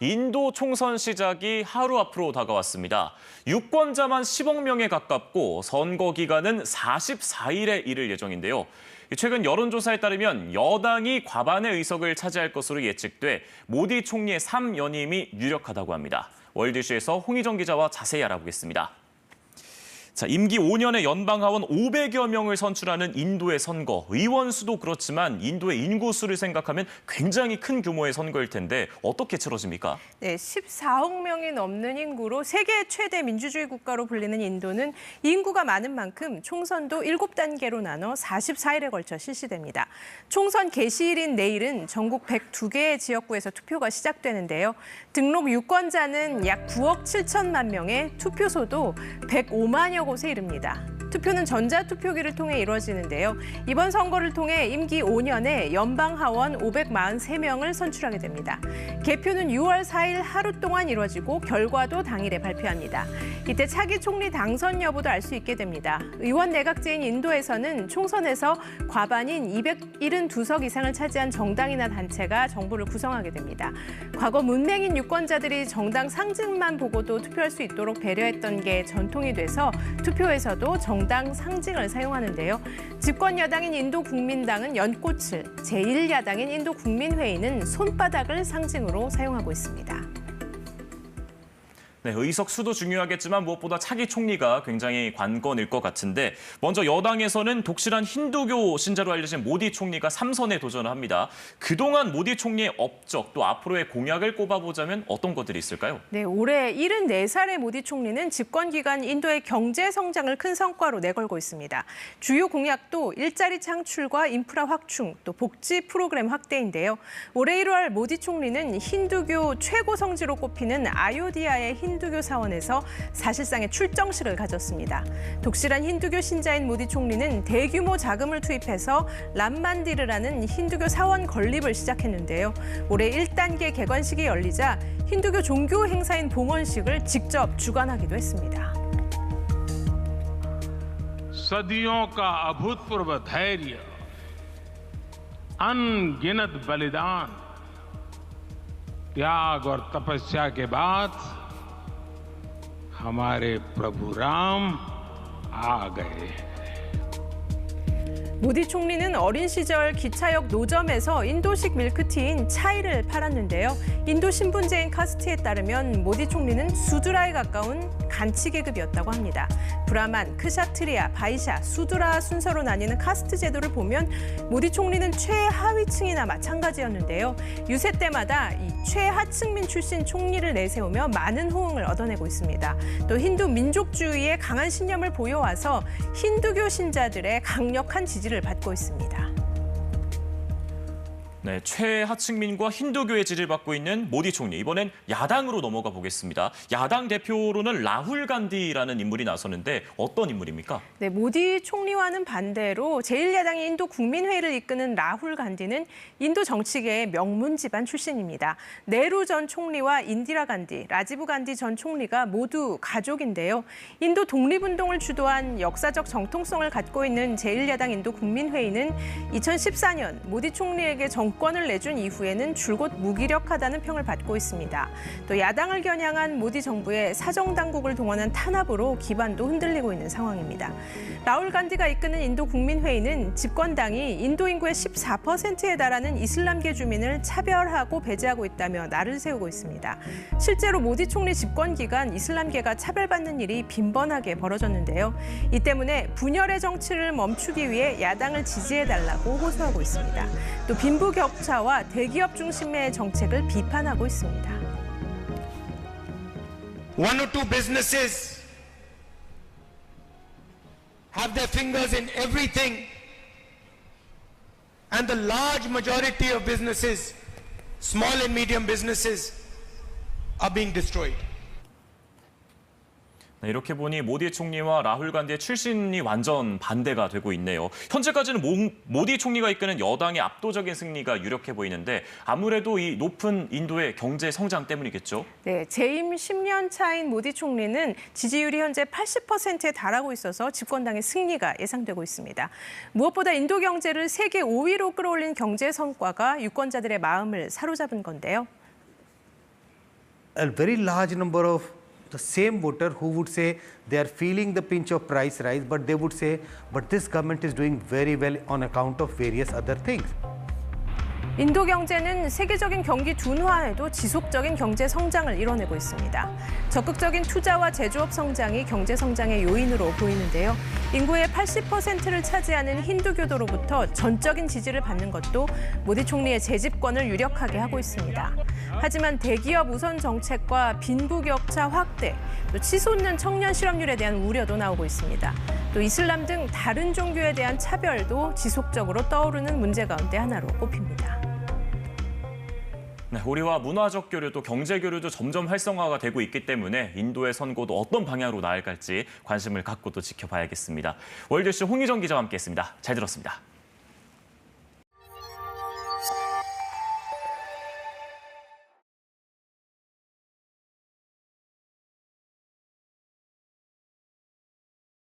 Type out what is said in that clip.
인도 총선 시작이 하루 앞으로 다가왔습니다. 유권자만 10억 명에 가깝고 선거 기간은 44일에 이를 예정인데요. 최근 여론조사에 따르면 여당이 과반의 의석을 차지할 것으로 예측돼 모디 총리의 3연임이 유력하다고 합니다. 월드이슈에서 홍희정 기자와 자세히 알아보겠습니다. 자, 임기 5년의 연방하원 500여 명을 선출하는 인도의 선거. 의원 수도 그렇지만 인도의 인구 수를 생각하면 굉장히 큰 규모의 선거일 텐데 어떻게 치러집니까? 네, 14억 명이 넘는 인구로 세계 최대 민주주의 국가로 불리는 인도는 인구가 많은 만큼 총선도 7단계로 나눠 44일에 걸쳐 실시됩니다. 총선 개시일인 내일은 전국 102개의 지역구에서 투표가 시작되는데요. 등록 유권자는 약 9억 7천만 명에 투표소도 105만여 곳에 이릅니다. 투표는 전자투표기를 통해 이루어지는데요. 이번 선거를 통해 임기 5년에 연방하원 543명을 선출하게 됩니다. 개표는 6월 4일 하루 동안 이루어지고 결과도 당일에 발표합니다. 이때 차기 총리 당선 여부도 알 수 있게 됩니다. 의원 내각제인 인도에서는 총선에서 과반인 272석 이상을 차지한 정당이나 단체가 정부를 구성하게 됩니다. 과거 문맹인 유권자들이 정당 상징만 보고도 투표할 수 있도록 배려했던 게 전통이 돼서 투표에서도 정당 상징을 사용하는데요. 집권 여당인 인도 국민당은 연꽃을, 제1야당인 인도 국민회의는 손바닥을 상징으로 사용하고 있습니다. 네, 의석 수도 중요하겠지만 무엇보다 차기 총리가 굉장히 관건일 것 같은데 먼저 여당에서는 독실한 힌두교 신자로 알려진 모디 총리가 3선에 도전을 합니다. 그동안 모디 총리의 업적 또 앞으로의 공약을 꼽아보자면 어떤 것들이 있을까요? 네, 올해 74살의 모디 총리는 집권 기간 인도의 경제 성장을 큰 성과로 내걸고 있습니다. 주요 공약도 일자리 창출과 인프라 확충, 또 복지 프로그램 확대인데요. 올해 1월 모디 총리는 힌두교 최고 성지로 꼽히는 아요디아의 힌두교 사원에서 사실상의 출정식을 가졌습니다. 독실한 힌두교 신자인 모디 총리는 대규모 자금을 투입해서 람만디르라는 힌두교 사원 건립을 시작했는데요. 올해 1단계 개관식이 열리자 힌두교 종교 행사인 봉헌식을 직접 주관하기도 했습니다. सदियों का अभूतपूर्व धैर्य, अनगिनत बलिदान, त्याग और तपस्या के बाद हमारे प्रभु राम आ गए हैं। 모디 총리는 어린 시절 기차역 노점에서 인도식 밀크티인 차이를 팔았는데요. 인도 신분제인 카스트에 따르면 모디 총리는 수드라에 가까운 간치 계급이었다고 합니다. 브라만, 크샤트리아, 바이샤, 수드라 순서로 나뉘는 카스트 제도를 보면 모디 총리는 최하위층이나 마찬가지였는데요. 유세 때마다 이 최하층민 출신 총리를 내세우며 많은 호응을 얻어내고 있습니다. 또 힌두 민족주의에 강한 신념을 보여와서 힌두교 신자들의 강력한 지지를 받고 있습니다. 네, 최하층민과 힌두교의 지지를 받고 있는 모디 총리. 이번엔 야당으로 넘어가 보겠습니다. 야당 대표로는 라훌 간디라는 인물이 나서는데 어떤 인물입니까? 네, 모디 총리와는 반대로 제1야당인 인도 국민회의를 이끄는 라훌 간디는 인도 정치계의 명문 집안 출신입니다. 네루 전 총리와 인디라 간디, 라지브 간디 전 총리가 모두 가족인데요. 인도 독립운동을 주도한 역사적 정통성을 갖고 있는 제1야당 인도 국민회의는 2014년 모디 총리에게 정권을 내준 이후에는 줄곧 무기력하다는 평을 받고 있습니다. 또 야당을 겨냥한 모디 정부의 사정당국을 동원한 탄압으로 기반도 흔들리고 있는 상황입니다. 라훌 간디가 이끄는 인도 국민회의는 집권당이 인도 인구의 14%에 달하는 이슬람계 주민을 차별하고 배제하고 있다며 날을 세우고 있습니다. 실제로 모디 총리 집권 기간 이슬람계가 차별받는 일이 빈번하게 벌어졌는데요. 이 때문에 분열의 정치를 멈추기 위해 야당을 지지해달라고 호소하고 있습니다. 또 빈부격차와 대기업 중심의 정책을 비판하고 있습니다. One or two businesses have their fingers in everything, and the large majority of businesses, small and medium businesses, are being destroyed. 네, 이렇게 보니 모디 총리와 라훌 간디의 출신이 완전 반대가 되고 있네요. 현재까지는 모디 총리가 이끄는 여당의 압도적인 승리가 유력해 보이는데 아무래도 이 높은 인도의 경제 성장 때문이겠죠? 네, 재임 10년 차인 모디 총리는 지지율이 현재 80%에 달하고 있어서 집권당의 승리가 예상되고 있습니다. 무엇보다 인도 경제를 세계 5위로 끌어올린 경제 성과가 유권자들의 마음을 사로잡은 건데요. a very large number of the same voter who would say they are feeling the pinch of price rise, but they would say, but this government is doing very well on account of various other things. 인도 경제는 세계적인 경기 둔화에도 지속적인 경제 성장을 이뤄내고 있습니다. 적극적인 투자와 제조업 성장이 경제 성장의 요인으로 보이는데요. 인구의 80%를 차지하는 힌두교도로부터 전적인 지지를 받는 것도 모디 총리의 재집권을 유력하게 하고 있습니다. 하지만 대기업 우선 정책과 빈부격차 확대, 또 치솟는 청년 실업률에 대한 우려도 나오고 있습니다. 또 이슬람 등 다른 종교에 대한 차별도 지속적으로 떠오르는 문제 가운데 하나로 꼽힙니다. 네, 우리와 문화적 교류도 경제 교류도 점점 활성화가 되고 있기 때문에 인도의 선거도 어떤 방향으로 나아갈지 관심을 갖고 또 지켜봐야겠습니다. 월드뉴스 홍희정 기자와 함께했습니다. 잘 들었습니다.